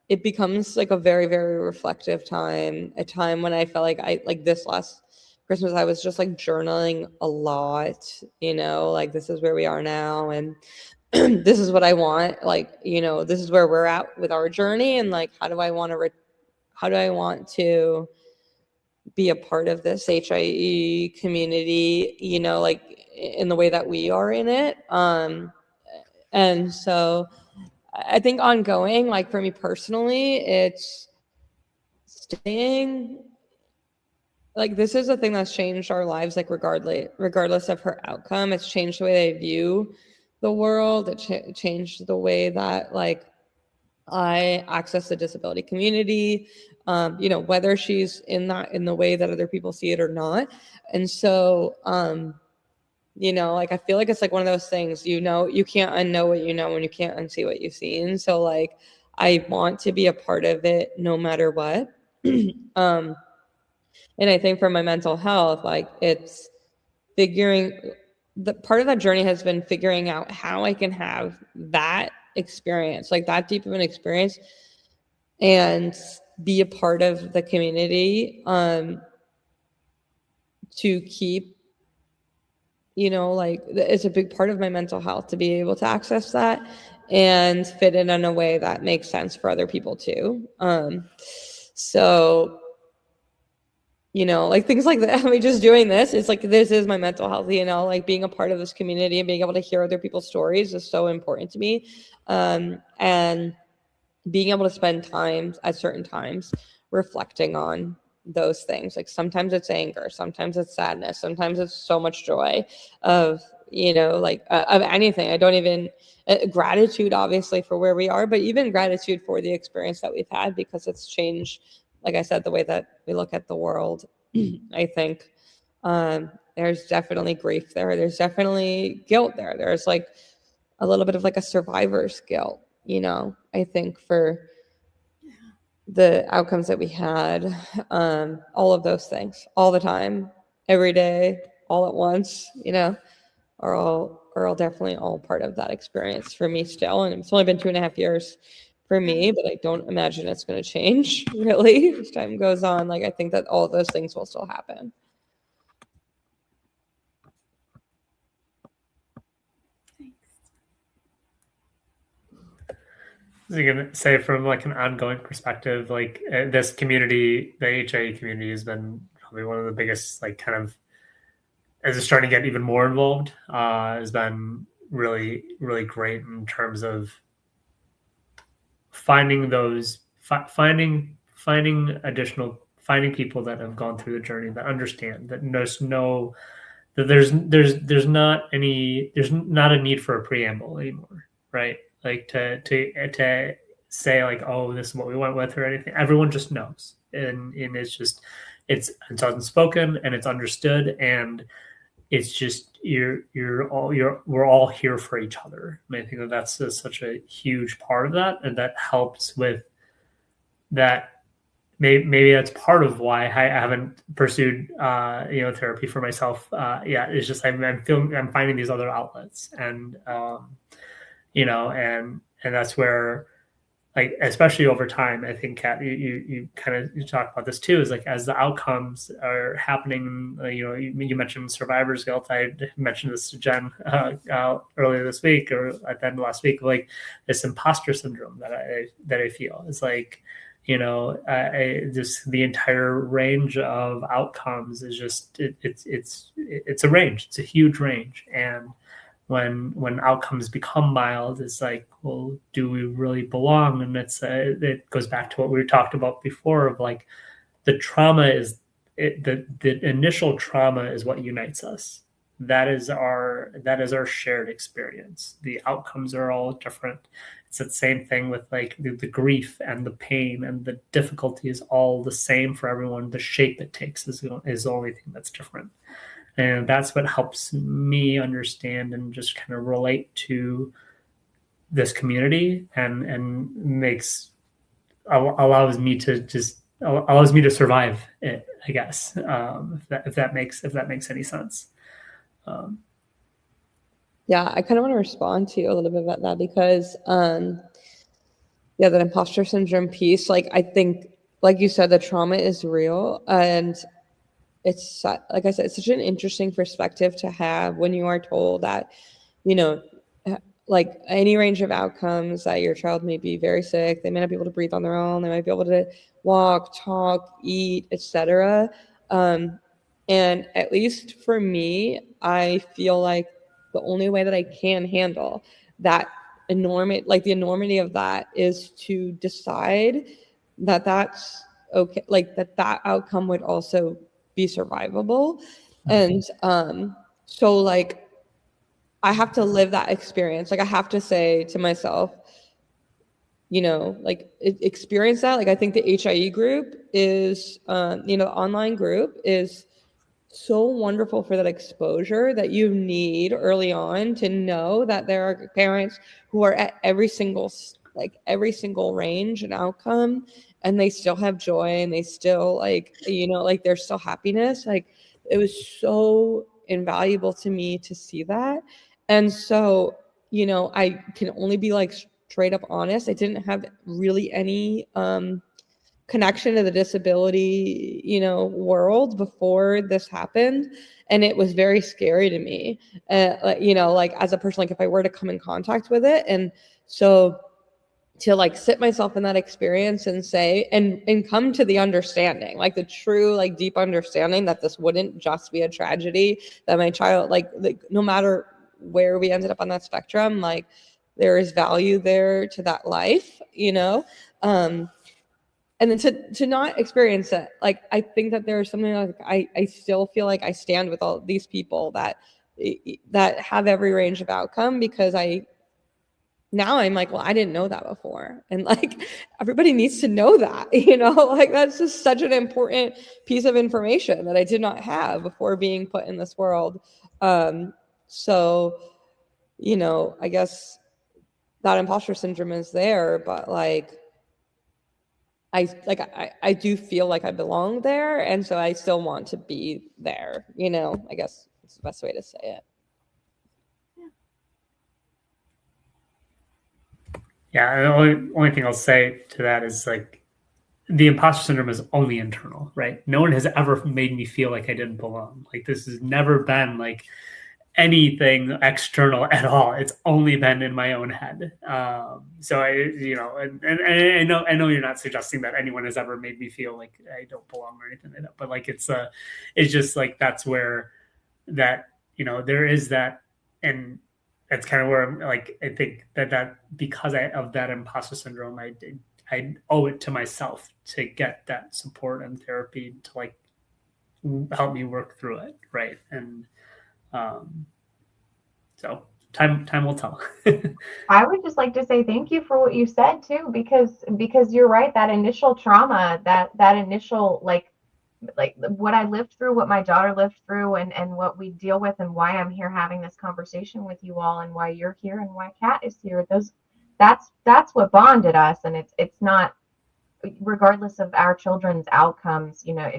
it becomes like a very, very reflective time, a time when I felt like this last Christmas, I was just like journaling a lot, like this is where we are now. And this is what I want. Like, this is where we're at with our journey. And like, how do I want to be a part of this HIE community, like in the way that we are in it. And so I think ongoing, like for me personally, it's staying, like this is a thing that's changed our lives, like regardless of her outcome. It's changed the way they view the world. It changed the way that like I access the disability community, whether she's in the way that other people see it or not. And so, like I feel like it's like one of those things, you can't unknow what you know and you can't unsee what you've seen. So like I want to be a part of it no matter what. And I think for my mental health, like it's the part of that journey has been figuring out how I can have that experience, like that deep of an experience, and be a part of the community, to keep, like it's a big part of my mental health to be able to access that and fit in a way that makes sense for other people too. So like things like that. I mean, just doing this, it's like, this is my mental health, like being a part of this community and being able to hear other people's stories is so important to me. And being able to spend time at certain times reflecting on those things. Like sometimes it's anger, sometimes it's sadness, sometimes it's so much joy of, of anything. I don't even, gratitude obviously for where we are, but even gratitude for the experience that we've had, because it's changed, like I said, the way that we look at the world. I think there's definitely grief there. There's definitely guilt there. There's like a little bit of like a survivor's guilt, I think, for the outcomes that we had. All of those things, all the time, every day, all at once, are all definitely all part of that experience for me still. And it's only been 2.5 years for me, but I don't imagine it's going to change really as time goes on. Like I think that all of those things will still happen. So you can say from like an ongoing perspective, like this community, the HIE community has been probably one of the biggest, like kind of, as it's starting to get even more involved, has been really, really great in terms of finding finding people that have gone through the journey, that understand, that know that there's not a need for a preamble anymore, right? Like to say like, oh, this is what we went with or anything. Everyone just knows, and it's unspoken and it's understood, and it's just we're all here for each other. And I think that that's such a huge part of that, and that helps with that maybe that's part of why I haven't pursued therapy for myself yet. It's just I'm finding these other outlets, and and that's where, like, especially over time, I think, Kat, you kind of you talk about this too, is like as the outcomes are happening, you mentioned survivor's guilt. I mentioned this to Jen earlier this week, or at the end of last week, like this imposter syndrome that I feel is like, just the entire range of outcomes is just it's a range. It's a huge range, and when outcomes become mild, it's like, well, do we really belong? And it goes back to what we talked about before of like the trauma is the initial trauma is what unites us. That is our shared experience. The outcomes are all different. It's the same thing with like the grief and the pain and the difficulty is all the same for everyone. The shape it takes is the only thing that's different. And that's what helps me understand and just kind of relate to this community and allows me to survive it, I guess, if that makes any sense. Yeah, I kind of want to respond to you a little bit about that because, that imposter syndrome piece, like, I think, like you said, the trauma is real. And it's, like I said, it's such an interesting perspective to have when you are told that, like any range of outcomes, that your child may be very sick, they may not be able to breathe on their own, they might be able to walk, talk, eat, etc. And at least for me, I feel like the only way that I can handle that the enormity of that is to decide that that's okay, like that outcome would also be survivable. And so like I have to live that experience. Like I have to say to myself, like experience that. Like I think the HIE group is, the online group is so wonderful for that exposure that you need early on to know that there are parents who are at every single range and outcome, and they still have joy and they still like there's still happiness. Like it was so invaluable to me to see that. And so, I can only be like straight up honest. I didn't have really any connection to the disability, world before this happened. And it was very scary to me, like as a person, like if I were to come in contact with it. And so to like sit myself in that experience and say, and come to the understanding, like the true, like deep understanding that this wouldn't just be a tragedy, that my child, like no matter where we ended up on that spectrum, like there is value there to that life, and then to not experience it, like I think that there's something like I still feel like I stand with all these people that have every range of outcome, because I'm like, well, I didn't know that before, and like everybody needs to know that, like that's just such an important piece of information that I did not have before being put in this world. So I guess that imposter syndrome is there, but like I do feel like I belong there, and so I still want to be there, I guess it's the best way to say it. Yeah, the only thing I'll say to that is like the imposter syndrome is only internal, right? No one has ever made me feel like I didn't belong. Like this has never been like anything external at all. It's only been in my own head. So I know you're not suggesting that anyone has ever made me feel like I don't belong or anything like that, but like it's just like that's where that there is that, and that's kind of where I'm like, I think that because of that imposter syndrome, I owe it to myself to get that support and therapy to like help me work through it, right? And so time will tell. I would just like to say thank you for what you said too, because you're right. That initial trauma, that initial like what I lived through, what my daughter lived through, and what we deal with, and why I'm here having this conversation with you all, and why you're here, and why Kat is here. That's what bonded us, and it's not regardless of our children's outcomes, you know,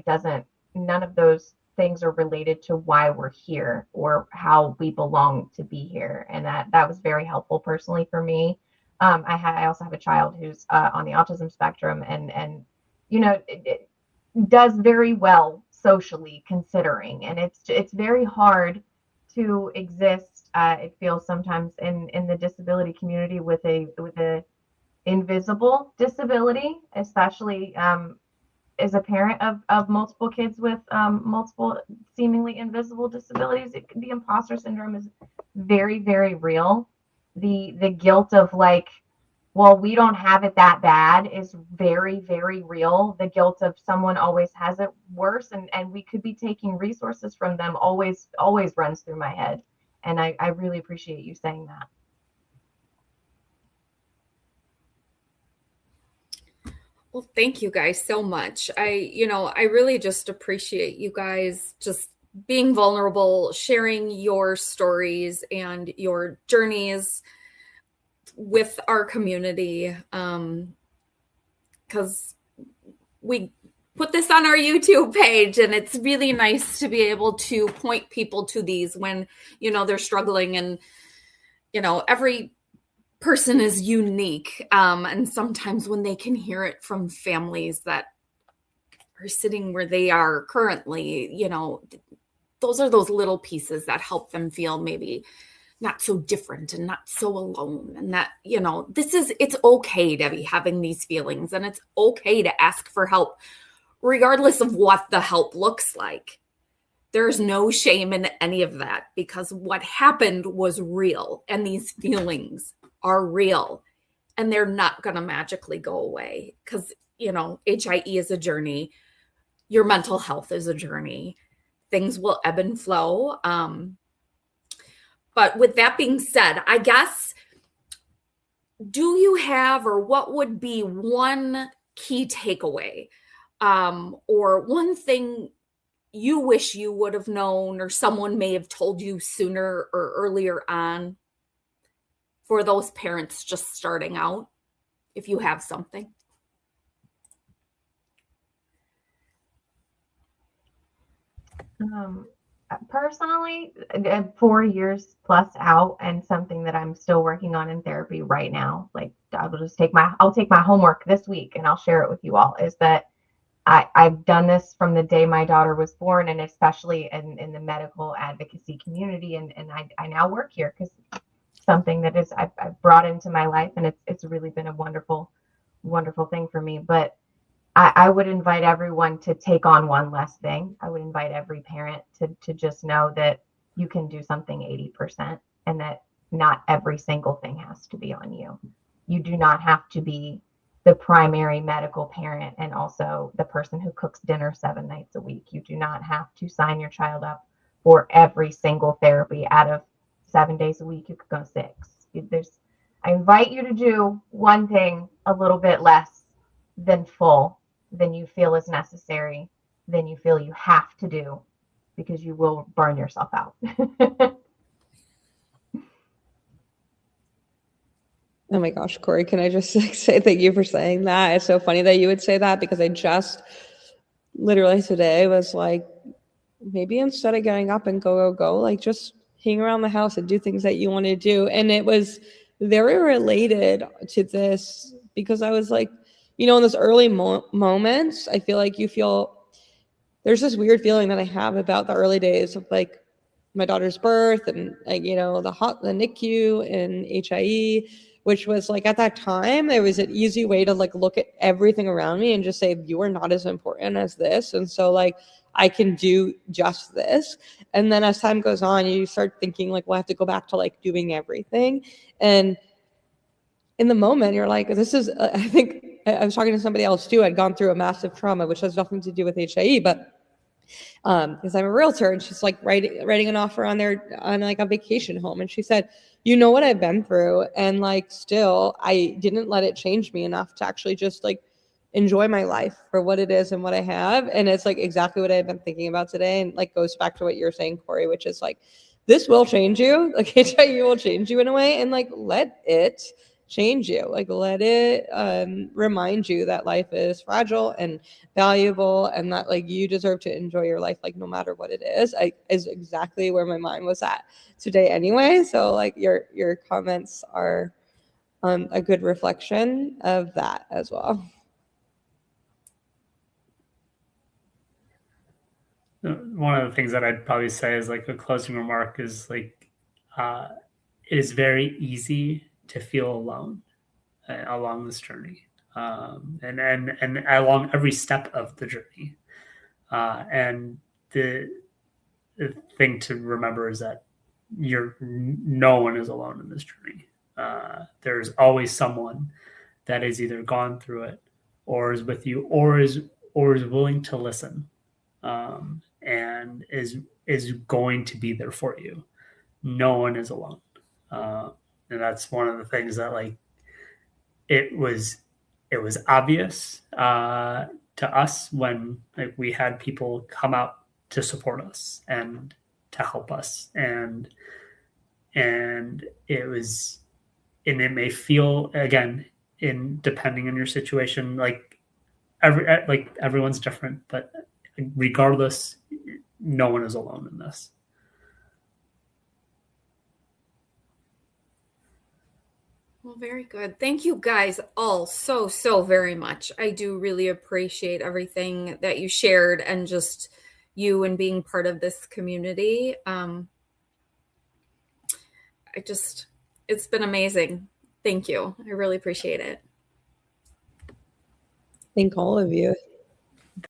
none of those things are related to why we're here or how we belong to be here. And that was very helpful personally for me. I also have a child who's on the autism spectrum, and you know, it does very well socially considering, and it's very hard to exist. It feels sometimes in the disability community with a invisible disability, especially as a parent of multiple kids with multiple seemingly invisible disabilities. The imposter syndrome is very, very real. The guilt of like, well, we don't have it that bad is very, very real. The guilt of someone always has it worse, and we could be taking resources from them always runs through my head. And I really appreciate you saying that. Well, thank you guys so much. I really just appreciate you guys just being vulnerable, sharing your stories and your journeys with our community. Because we put this on our YouTube page, and it's really nice to be able to point people to these when, you know, they're struggling, and, you know, every person is unique. And sometimes when they can hear it from families that are sitting where they are currently, you know, those are those little pieces that help them feel maybe not so different and not so alone. And that, you know, it's okay to be having these feelings, and it's okay to ask for help, regardless of what the help looks like. There's no shame in any of that, because what happened was real, and these feelings are real, and they're not going to magically go away, because, you know, HIE is a journey. Your mental health is a journey. Things will ebb and flow. But with that being said, I guess, do you have, or what would be one key takeaway, or one thing you wish you would have known, or someone may have told you sooner or earlier on, for those parents just starting out, if you have something? Personally, 4 years plus out, and something that I'm still working on in therapy right now, like I'll take my homework this week and I'll share it with you all, is that I've done this from the day my daughter was born, and especially in the medical advocacy community. And I now work here because something that I've brought into my life, and it's really been a wonderful, wonderful thing for me. But I would invite everyone to take on one less thing. I would invite every parent to just know that you can do something 80%, and that not every single thing has to be on you. You do not have to be the primary medical parent and also the person who cooks dinner 7 nights a week. You do not have to sign your child up for every single therapy. Out of 7 days a week, you could go 6. I invite you to do one thing a little bit less than you feel is necessary, than you feel you have to do, because you will burn yourself out. Oh my gosh, Corey, can I just say thank you for saying that? It's so funny that you would say that, because I just literally today was like, maybe instead of getting up and go, like just hang around the house and do things that you want to do. And it was very related to this, because I was like, you know, in those early moments, I feel like there's this weird feeling that I have about the early days of like my daughter's birth, and like, you know, the NICU and HIE, which was like, at that time, there was an easy way to like look at everything around me and just say, you are not as important as this. And so like, I can do just this. And then as time goes on, you start thinking like, well, I have to go back to like doing everything. And in the moment, you're like, this is, I think I was talking to somebody else too. I'd gone through a massive trauma, which has nothing to do with HIE, but because I'm a realtor, and she's like writing an offer on like a vacation home. And she said, you know what I've been through, and like, still, I didn't let it change me enough to actually just like enjoy my life for what it is and what I have. And it's like exactly what I've been thinking about today. And like goes back to what you're saying, Corey, which is like, this will change you. Like HIE will change you in a way, and like, let it. change you. Like, let it remind you that life is fragile and valuable, and that like you deserve to enjoy your life, like no matter what it is exactly where my mind was at today anyway. So like your comments are a good reflection of that as well. One of the things that I'd probably say is like a closing remark is like, it is very easy to feel alone along this journey, and along every step of the journey. And the thing to remember is that no one is alone in this journey. There's always someone that is either gone through it, or is with you, or is willing to listen, and is going to be there for you. No one is alone, and that's one of the things that like it was obvious to us when like we had people come out to support us and to help us, and it was, and it may feel, again, in depending on your situation, like everyone's different, but regardless, no one is alone in this. Well, very good. Thank you guys all so very much. I do really appreciate everything that you shared, and just you and being part of this community. It's been amazing. Thank you. I really appreciate it. Thank all of you.